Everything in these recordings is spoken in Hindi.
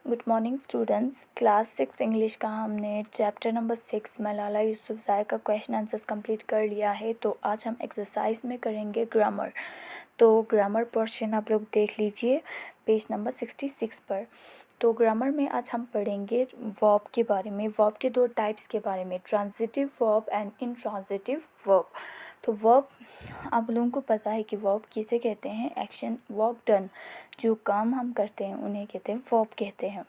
Good morning students. Class 6 English का हमने चैप्टर नंबर 6 मलाला यूसुफज़ई का क्वेश्चन आंसर्स कंप्लीट कर लिया है। तो आज हम एक्सरसाइज में करेंगे ग्रामर। तो ग्रामर पोर्शन आप लोग देख लीजिए पेज नंबर 66 पर। तो ग्रामर में आज हम पढ़ेंगे वर्ब के बारे में, वर्ब के दो टाइप्स के बारे में, transitive verb and intransitive verb. तो वर्ब आप लोगों को पता है कि वर्ब किसे कहते हैं, एक्शन वर्क डन, जो काम हम करते हैं उन्हें कहते हैं वर्ब कहते हैं।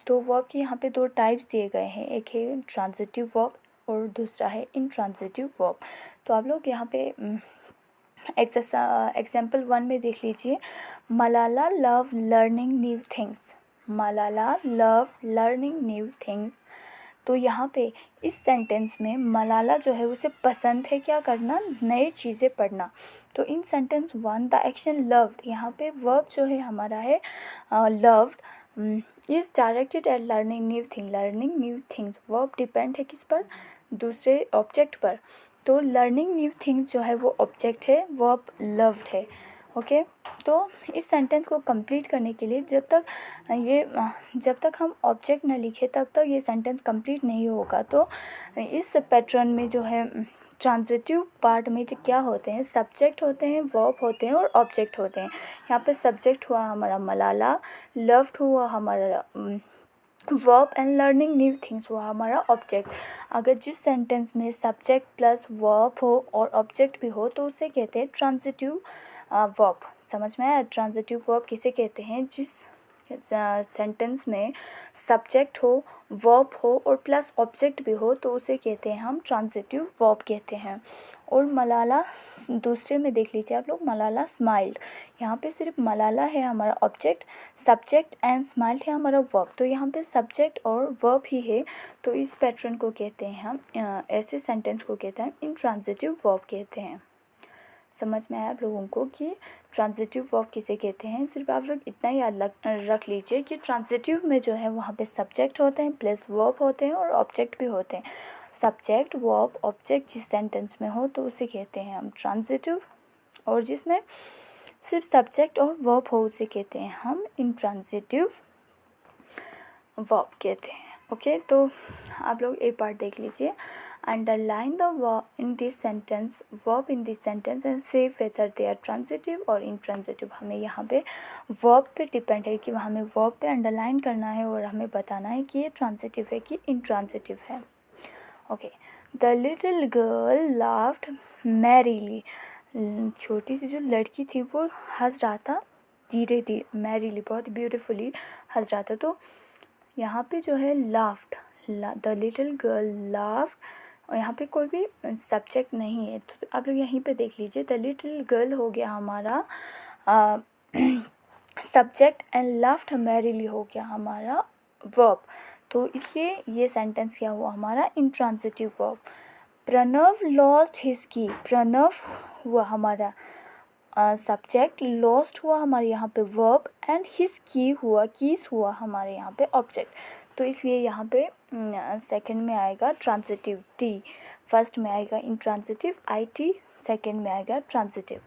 तो वर्ब के यहाँ पे दो टाइप्स दिए गए हैं, एक है ट्रांजिटिव वर्ब और दूसरा है इंट्रांजिटिव वर्ब। तो आप लोग यहाँ पे एग्जाम्पल 1 में देख लीजिए, Malala love learning new things. Malala love learning new things. तो यहाँ पे इस सेंटेंस में मलाला जो है उसे पसंद है क्या करना, नई चीज़ें पढ़ना। तो इन सेंटेंस 1 द एक्शन लव्ड, यहाँ पे वर्ब जो है हमारा है loved is directed eight learning new thing. Learning new things verb depend है किस पर, दूसरे ऑब्जेक्ट पर। तो लर्निंग न्यू थिंग्स जो है वो ऑब्जेक्ट है, वर्ब लव्ड है। ओके तो इस सेंटेंस को कंप्लीट करने के लिए जब तक हम ऑब्जेक्ट न लिखें तब तक ये सेंटेंस कंप्लीट नहीं होगा। तो इस पैटर्न में जो है ट्रांजिटिव पार्ट में जो क्या होते हैं, सब्जेक्ट होते हैं, वर्ब होते हैं और ऑब्जेक्ट होते हैं। यहाँ पे सब्जेक्ट हुआ हमारा मलाला, लव्ड हुआ हमारा verb and learning new things हुआ हमारा ऑब्जेक्ट। अगर जिस सेंटेंस में सब्जेक्ट प्लस वर्ब हो और ऑब्जेक्ट भी हो तो उसे कहते हैं ट्रांजिटिव वर्ब। समझ में आया? ट्रांजिटिव वर्ब किसे कहते हैं, जिस सेंटेंस में सब्जेक्ट हो, वर्ब हो और प्लस ऑब्जेक्ट भी हो तो उसे कहते हैं हम ट्रांजिटिव वर्ब कहते हैं। और मलाला दूसरे में देख लीजिए आप लोग, मलाला स्माइल्ड। यहाँ पे सिर्फ मलाला है हमारा ऑब्जेक्ट, सब्जेक्ट एंड स्माइल्ड है हमारा वर्ब। तो यहाँ पे सब्जेक्ट और वर्ब ही है, तो इस पैटर्न को कहते हैं हम, ऐसे सेंटेंस को कहते हैं इंट्रांजिटिव वर्ब कहते हैं। समझ में आया आप लोगों को कि ट्रांजिटिव वर्ब किसे कहते हैं? सिर्फ आप लोग इतना याद रख लीजिए कि ट्रांजिटिव में जो है वहाँ पे सब्जेक्ट होते हैं प्लस वर्ब होते हैं और ऑब्जेक्ट भी होते हैं। सब्जेक्ट वर्ब ऑब्जेक्ट जिस सेंटेंस में हो तो उसे कहते हैं हम ट्रांजिटिव, और जिसमें सिर्फ सब्जेक्ट और वर्ब हो उसे कहते हैं हम इंट्रांजिटिव वर्ब कहते हैं। ओके तो आप लोग एक पार्ट देख लीजिए, underline the verb in this sentence, verb in this sentence and से वेदर दे आर ट्रांजिटिव और इंट्रांजिटिव। हमें यहाँ पे वर्ब पे डिपेंड है कि हमें वर्ब पे अंडरलाइन करना है और हमें बताना है कि ये ट्रांजिटिव है कि इंट्रांजिटिव है। Okay the little girl laughed merrily. छोटी सी जो लड़की थी वो हंस रहा था धीरे धीरे, मैरीली बहुत ब्यूटीफुली हंस रहा था। तो यहाँ पे जो है laughed, the little girl laughed, और यहाँ पे कोई भी सब्जेक्ट नहीं है। तो आप लोग यहीं पे देख लीजिए, द लिटिल गर्ल हो गया हमारा सब्जेक्ट एंड लाफ्ड मैरीली हो गया हमारा वर्ब। तो इसलिए ये सेंटेंस क्या हुआ हमारा intransitive verb. Pranav lost his key, Pranav हुआ हमारा सब्जेक्ट, लॉस्ट हुआ हमारे यहाँ पे वर्ब एंड हिज की हुआ, कीज हुआ हमारे यहाँ पे ऑब्जेक्ट। तो इसलिए यहाँ पे सेकंड में आएगा ट्रांजिटिव टी, फर्स्ट में आएगा इंट्रांजिटिव आई टी, सेकंड में आएगा ट्रांजिटिव।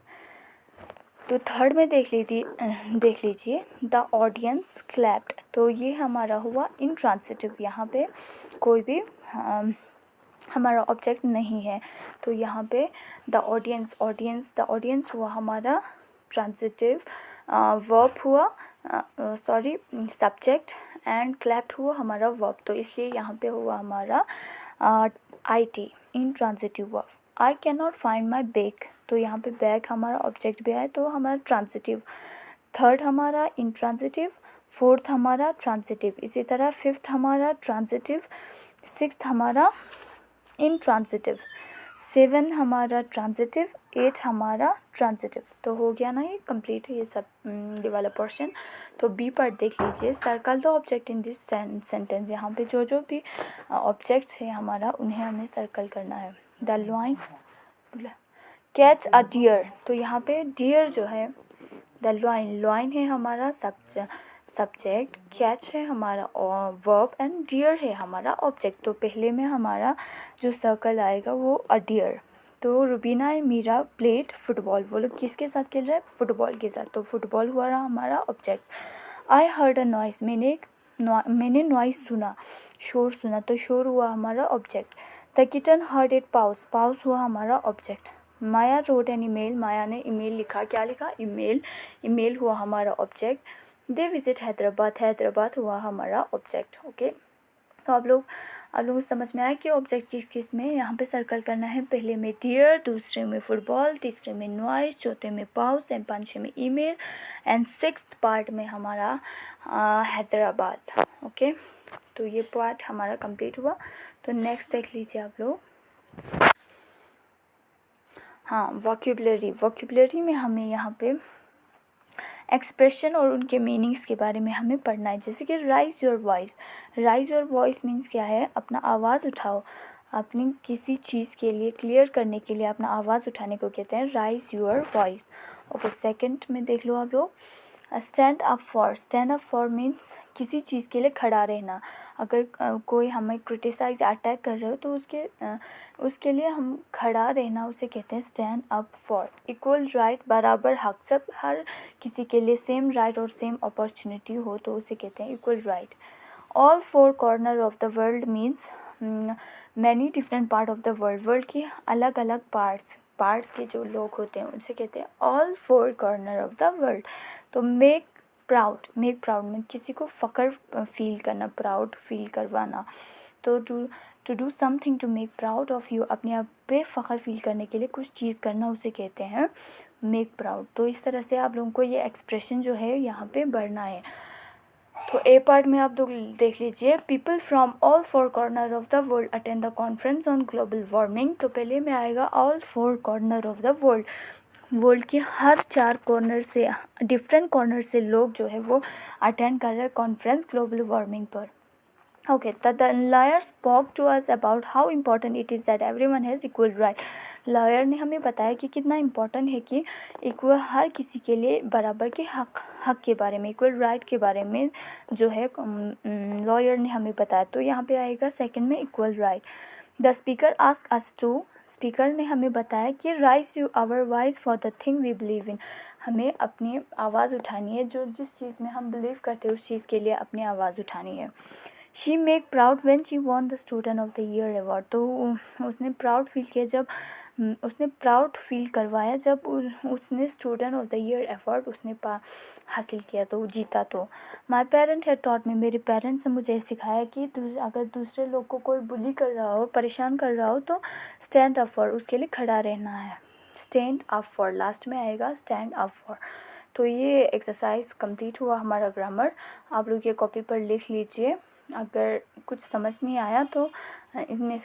तो थर्ड में देख लीजिए द ऑडियंस क्लैप्ड। तो ये हमारा हुआ इंट्रांजिटिव, यहाँ पे कोई भी हमारा ऑब्जेक्ट नहीं है। तो यहाँ पे द ऑडियंस हुआ हमारा ट्रांजिटिव, वर्ब हुआ सब्जेक्ट एंड क्लैप्ड हुआ हमारा वर्ब। तो इसलिए यहाँ पे हुआ हमारा I T intransitive verb. I can not find my bag. तो यहाँ पे बैग हमारा ऑब्जेक्ट भी है तो हमारा ट्रांजिटिव। थर्ड हमारा इंट्रांजिटिव, फोर्थ हमारा ट्रांजिटिव, इसी तरह फिफ्थ हमारा ट्रांजिटिव, सिक्स्थ हमारा इंट्रांजिटिव, 7 हमारा ट्रांजिटिव, 8 हमारा ट्रांजिटिव। तो हो गया ना, ये कंप्लीट है ये सब ये वाला पोर्शन। तो बी पार्ट देख लीजिए, circle the object in this sentence. यहाँ पे जो जो भी ऑब्जेक्ट्स है हमारा उन्हें हमें सर्कल करना है। The lion catch a deer. तो यहाँ पे डियर जो है द लॉइन है हमारा सब्जेक्ट, कैच है हमारा वर्ब एंड डियर है हमारा ऑब्जेक्ट। तो पहले में हमारा जो सर्कल आएगा वो अ डियर। तो Rubina and Meera played football, वो लोग किसके साथ खेल रहे हैं, फुटबॉल के साथ। तो फुटबॉल हुआ रहा हमारा object. I heard a noise, मैंने एक मैंने नॉइस सुना, शोर सुना, तो शोर हुआ हमारा object. The kitten heard it mouse, mouse हुआ हमारा object. Maya wrote an email, Maya ने ईमेल लिखा, क्या लिखा, ईमेल, ईमेल हुआ हमारा object. They visit Hyderabad, Hyderabad हुआ हमारा ऑब्जेक्ट। ओके, तो आप लोगों को समझ में आया कि ऑब्जेक्ट किस किस में यहाँ पे सर्कल करना है। पहले में डियर, दूसरे में फुटबॉल, तीसरे में नॉइस, चौथे में पाउस एंड पांचवे में ईमेल एंड सिक्स्थ पार्ट में हमारा हैदराबाद। ओके, तो ये पार्ट हमारा कंप्लीट हुआ। तो नेक्स्ट देख लीजिए आप लोग। हाँ, वोकैबुलरी, वोकैबुलरी में हमें यहाँ पे एक्सप्रेशन और उनके मीनिंग्स के बारे में हमें पढ़ना है। जैसे कि rise your voice, rise your voice means क्या है, अपना आवाज़ उठाओ, अपनी किसी चीज़ के लिए क्लियर करने के लिए अपना आवाज़ उठाने को कहते हैं rise your voice. Okay, second में देख लो आप लोग, stand up for, stand up for means किसी चीज़ के लिए खड़ा रहना। अगर कोई हमें क्रिटिसाइज अटैक कर रहे हो तो उसके लिए हम खड़ा रहना, उसे कहते हैं stand up for. Equal right, बराबर हक, सब हर किसी के लिए सेम राइट और सेम अपॉर्चुनिटी हो तो उसे कहते हैं equal right. All four corner of the world means many different part of the world, world की अलग अलग पार्ट्स के जो लोग होते हैं उनसे कहते हैं all four corner of the world. तो मेक प्राउड, मेक प्राउड में किसी को फ़ख्र फील करना, प्राउड फील करवाना। तो to do something to make proud of you, अपने आप पे फ़ख्र फील करने के लिए कुछ चीज़ करना, उसे कहते हैं मेक प्राउड। तो इस तरह से आप लोगों को ये एक्सप्रेशन जो है यहाँ पे बढ़ना है। तो ए पार्ट में आप लोग देख लीजिए, people from all four corner of the world attend the conference on global warming. तो पहले में आएगा all four corner of the world, world के हर 4 कॉर्नर से, डिफरेंट कॉर्नर से लोग जो है वो अटेंड कर रहे हैं कॉन्फ्रेंस ग्लोबल वार्मिंग पर। Okay, the lawyer spoke to us about how important it is that everyone has equal right. Lawyer ने हमें बताया कि कितना इम्पॉर्टेंट है कि इक्वल, हर किसी के लिए बराबर के हक के बारे में, इक्वल राइट के बारे में जो है लॉयर ने हमें बताया। तो यहाँ पे आएगा सेकंड में equal right. The speaker ask us to, speaker ने हमें बताया कि raise you our voice for the thing we believe in, हमें अपनी आवाज़ उठानी है, जो जिस चीज़ में हम बिलीव करते हैं उस चीज़ के लिए अपनी आवाज़ उठानी है। She make proud when she won the student of the year award. तो उसने प्राउड फील किया जब, उसने प्राउड फील करवाया जब उसने student of the year award उसने हासिल किया, तो जीता। तो my parent had taught me, मेरे पेरेंट्स ने मुझे सिखाया कि अगर दूसरे लोग को कोई बुली कर रहा हो, परेशान कर रहा हो, तो स्टैंड अप फॉर, उसके लिए खड़ा रहना है। स्टैंड अप फॉर लास्ट में आएगा, स्टैंड अप फॉर। तो ये एक्सरसाइज कंप्लीट हुआ हमारा ग्रामर। आप लोग ये कॉपी पर लिख लीजिए। अगर कुछ समझ नहीं आया तो इसमें